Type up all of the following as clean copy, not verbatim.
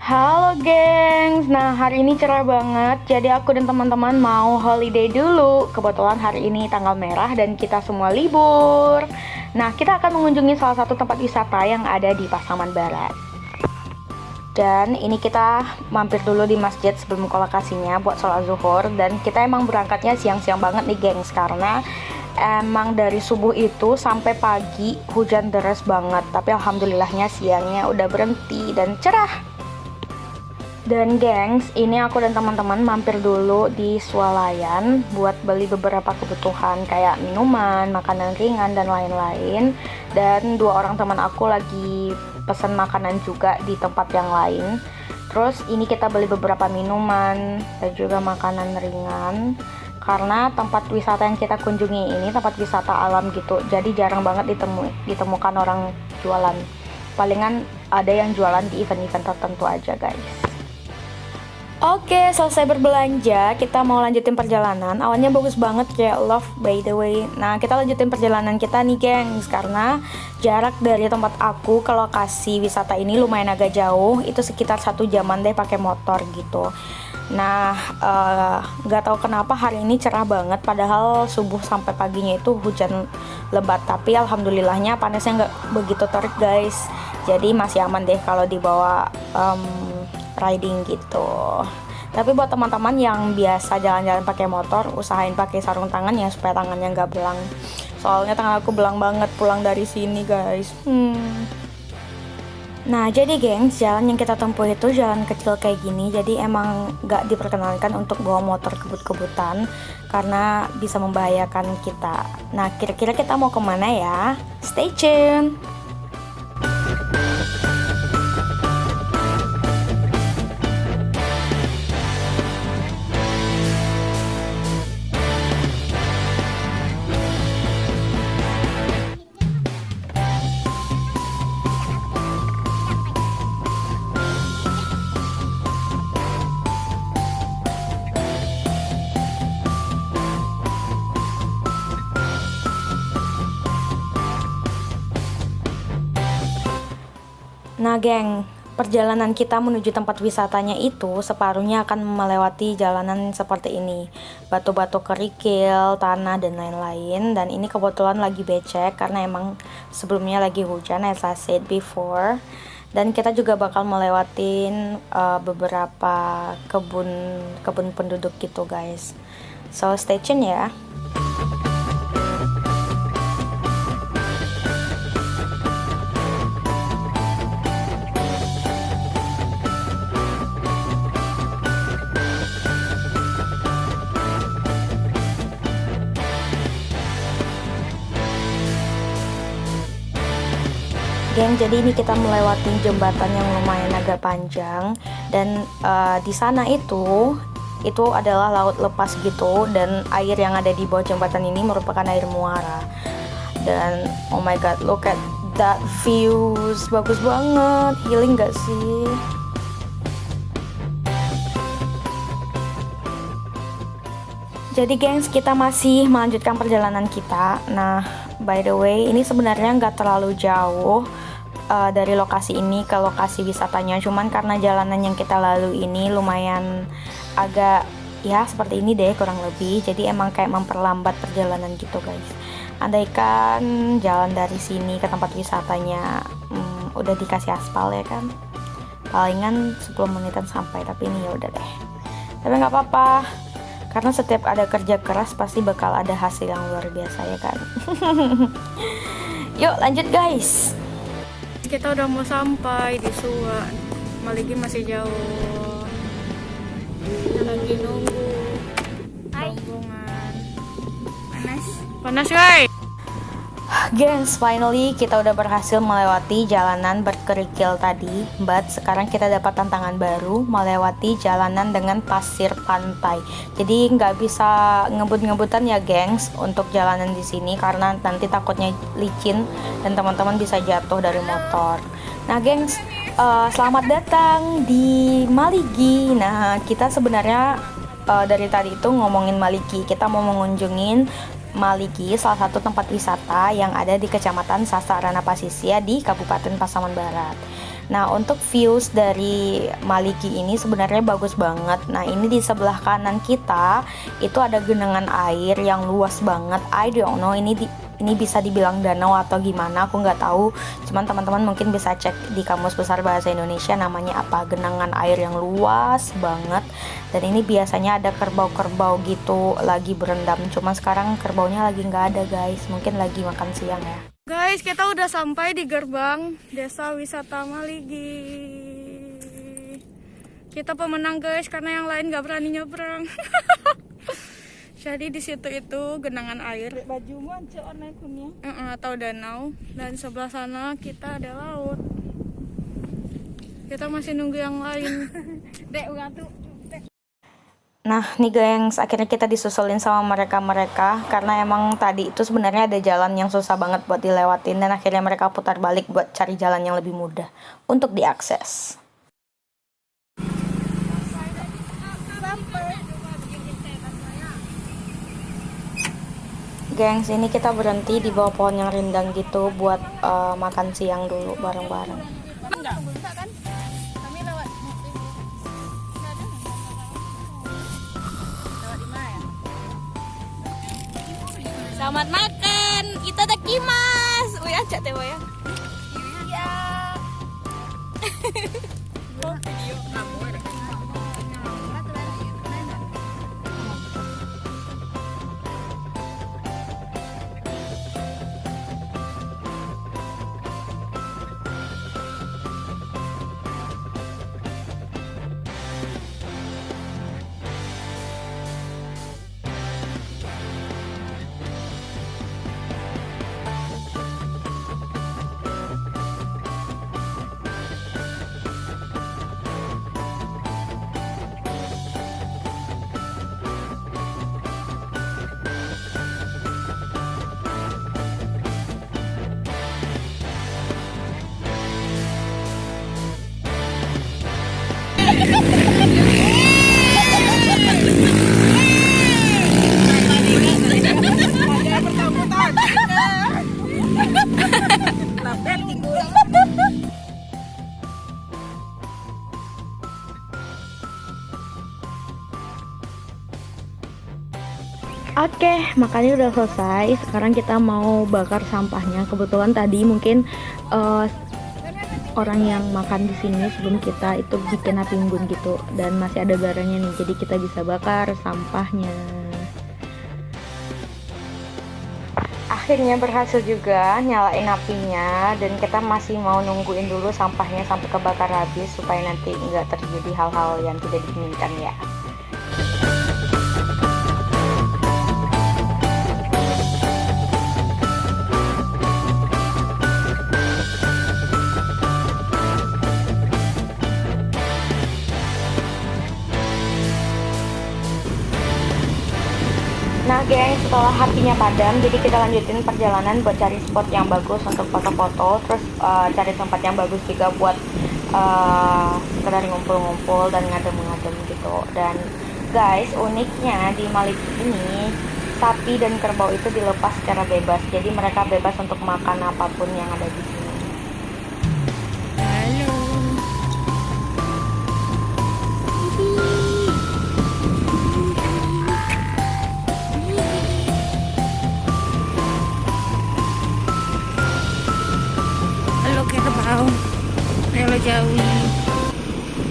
Halo gengs, nah hari ini cerah banget. Jadi aku dan teman-teman mau holiday dulu. Kebetulan hari ini tanggal merah dan kita semua libur. Nah, kita akan mengunjungi salah satu tempat wisata yang ada di Pasaman Barat. Dan ini kita mampir dulu di masjid sebelum ke lokasinya buat sholat zuhur. Dan kita emang berangkatnya siang-siang banget nih gengs, karena emang dari subuh itu sampai pagi hujan deras banget. Tapi alhamdulillahnya siangnya udah berhenti dan cerah. Dan gengs, ini aku dan teman-teman mampir dulu di Swalayan buat beli beberapa kebutuhan kayak minuman, makanan ringan, dan lain-lain. Dan dua orang teman aku lagi pesan makanan juga di tempat yang lain. Terus ini kita beli beberapa minuman dan juga makanan ringan. Karena tempat wisata yang kita kunjungi ini tempat wisata alam gitu, jadi jarang banget ditemukan orang jualan. Palingan ada yang jualan di event-event tertentu aja guys. Oke, selesai berbelanja, kita mau lanjutin perjalanan. Awalnya bagus banget kayak love by the way. Nah, kita lanjutin perjalanan kita nih gengs, karena jarak dari tempat aku ke lokasi wisata ini lumayan agak jauh. Itu sekitar 1 jaman deh pakai motor gitu. Nah, nggak tahu kenapa hari ini cerah banget, padahal subuh sampai paginya itu hujan lebat. Tapi alhamdulillahnya panasnya nggak begitu terik guys. Jadi masih aman deh kalau dibawa riding gitu. Tapi buat teman-teman yang biasa jalan-jalan pakai motor, usahain pakai sarung tangan ya supaya tangannya nggak belang. Soalnya tangan aku belang banget pulang dari sini guys. Nah jadi gengs, jalan yang kita tempuh itu jalan kecil kayak gini. Jadi emang nggak diperkenankan untuk bawa motor kebut-kebutan karena bisa membahayakan kita. Nah kira-kira kita mau kemana ya? Stay tune. Nah geng, perjalanan kita menuju tempat wisatanya itu separuhnya akan melewati jalanan seperti ini. Batu-batu kerikil, tanah, dan lain-lain. Dan ini kebetulan lagi becek karena emang sebelumnya lagi hujan, as I said before. Dan kita juga bakal melewatin beberapa kebun penduduk gitu guys. So stay tune ya. Geng, jadi ini kita melewati jembatan yang lumayan agak panjang dan di sana itu adalah laut lepas gitu, dan air yang ada di bawah jembatan ini merupakan air muara. Dan oh my god, look at that views, bagus banget, healing gak sih? Jadi gengs, kita masih melanjutkan perjalanan kita. Nah, by the way, ini sebenarnya nggak terlalu jauh dari lokasi ini ke lokasi wisatanya. Cuman karena jalanan yang kita lalui ini lumayan agak ya seperti ini deh kurang lebih. Jadi emang kayak memperlambat perjalanan gitu guys. Andaikan jalan dari sini ke tempat wisatanya udah dikasih aspal ya kan, palingan 10 menitan sampai. Tapi ini ya udah deh. Tapi nggak apa-apa. Karena setiap ada kerja keras pasti bakal ada hasil yang luar biasa ya kan. Yuk lanjut guys. Kita udah mau sampai di Suwa. Maligi masih jauh. Kita lagi nunggu rombongan. Panas guys. Guys, finally kita udah berhasil melewati jalanan berkerikil tadi. But sekarang kita dapat tantangan baru, melewati jalanan dengan pasir pantai. Jadi nggak bisa ngebut-ngebutan ya gengs untuk jalanan di sini karena nanti takutnya licin dan teman-teman bisa jatuh dari motor. Nah gengs, selamat datang di Maligi. Nah kita sebenarnya dari tadi itu ngomongin Maligi, kita mau mengunjungin Maligi, salah satu tempat wisata yang ada di Kecamatan Sasarana Pasisia di Kabupaten Pasaman Barat. Nah, untuk views dari Maliki ini sebenarnya bagus banget. Nah, ini di sebelah kanan kita itu ada genangan air yang luas banget. I don't know ini bisa dibilang danau atau gimana, aku nggak tahu. Cuman teman-teman mungkin bisa cek di Kamus Besar Bahasa Indonesia namanya apa, genangan air yang luas banget. Dan ini biasanya ada kerbau-kerbau gitu lagi berendam. Cuman sekarang kerbaunya lagi nggak ada guys, mungkin lagi makan siang ya. Guys, kita udah sampai di gerbang Desa Wisata Maligi. Kita pemenang guys, karena yang lain nggak berani nyebrang. Jadi di situ itu genangan air. Atau danau. Dan sebelah sana kita ada laut. Kita masih nunggu yang lain. Nah nih gengs, akhirnya kita disusulin sama mereka karena emang tadi itu sebenarnya ada jalan yang susah banget buat dilewatin, dan akhirnya mereka putar balik buat cari jalan yang lebih mudah untuk diakses. Gengs, ini kita berhenti di bawah pohon yang rindang gitu buat makan siang dulu bareng-bareng. Selamat makan, itadakimasu. Wih, ajak teh ya. Iya. Video kamu. Oke, makannya udah selesai. Sekarang kita mau bakar sampahnya. Kebetulan tadi mungkin orang yang makan di sini sebelum kita itu bikin api unggun gitu, dan masih ada garanya nih, jadi kita bisa bakar sampahnya. Akhirnya berhasil juga nyalain apinya, dan kita masih mau nungguin dulu sampahnya sampai kebakar habis supaya nanti nggak terjadi hal-hal yang tidak diinginkan ya. Nah geng, setelah apinya padam, jadi kita lanjutin perjalanan buat cari spot yang bagus untuk foto-foto, terus cari tempat yang bagus juga buat sekedar ngumpul-ngumpul dan ngadem-ngadem gitu. Dan guys, uniknya di Maliki ini sapi dan kerbau itu dilepas secara bebas, jadi mereka bebas untuk makan apapun yang ada di sini.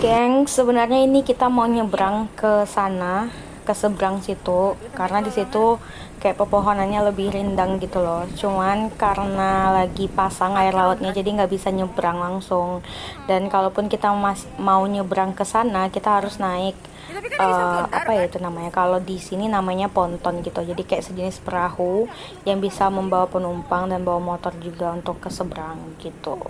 Geng, sebenarnya ini kita mau nyebrang ke sana, ke seberang situ, karena di situ kayak pepohonannya lebih rindang gitu loh. Cuman karena lagi pasang air lautnya, jadi nggak bisa nyebrang langsung. Dan kalaupun kita mau nyebrang ke sana, kita harus naik apa ya itu namanya? Kalau di sini namanya ponton gitu. Jadi kayak sejenis perahu yang bisa membawa penumpang dan bawa motor juga untuk ke seberang gitu.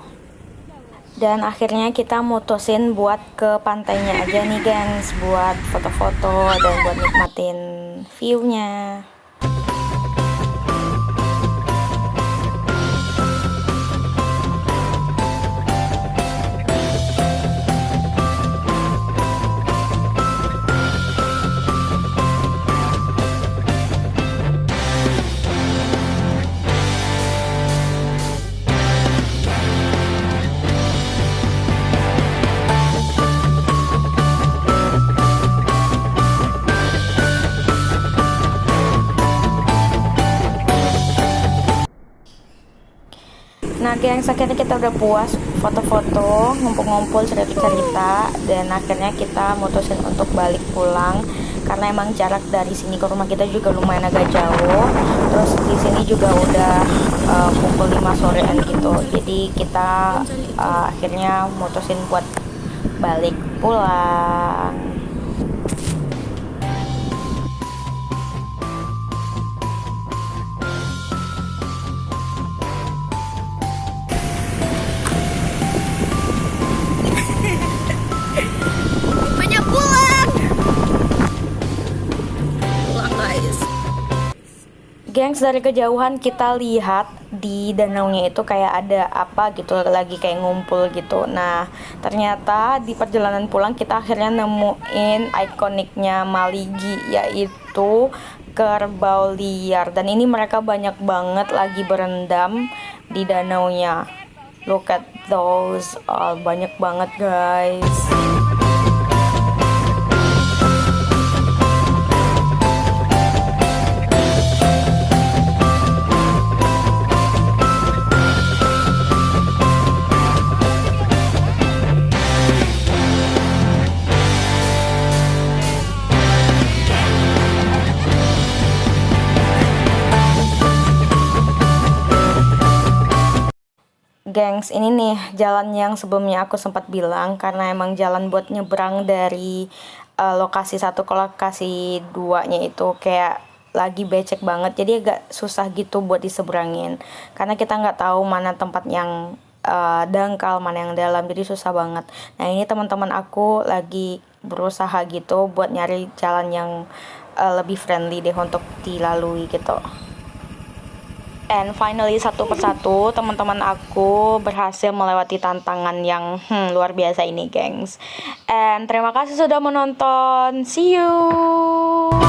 Dan akhirnya kita mutusin buat ke pantainya aja nih gengs, buat foto-foto dan buat nikmatin view-nya. gengs, akhirnya kita udah puas foto-foto, ngumpul-ngumpul, cerita-cerita, dan akhirnya kita mutusin untuk balik pulang karena emang jarak dari sini ke rumah kita juga lumayan agak jauh. Terus di sini juga udah pukul 5 sorean gitu. Jadi kita akhirnya mutusin buat balik pulang. Banyak pulang. Pulang guys. Gengs, dari kejauhan kita lihat di danaunya itu kayak ada apa gitu, lagi kayak ngumpul gitu. Nah, ternyata di perjalanan pulang kita akhirnya nemuin ikoniknya Maligi, yaitu kerbau liar. Dan ini mereka banyak banget lagi berendam di danaunya. Look at those, banyak banget guys. Gengs, ini nih jalan yang sebelumnya aku sempat bilang, karena emang jalan buat nyebrang dari lokasi satu ke lokasi duanya itu kayak lagi becek banget, jadi agak susah gitu buat diseberangin karena kita nggak tahu mana tempat yang dangkal, mana yang dalam, jadi susah banget. Nah, ini teman-teman aku lagi berusaha gitu buat nyari jalan yang lebih friendly deh untuk dilalui gitu. And finally, satu persatu teman-teman aku berhasil melewati tantangan yang luar biasa ini, gengs. And terima kasih sudah menonton. See you.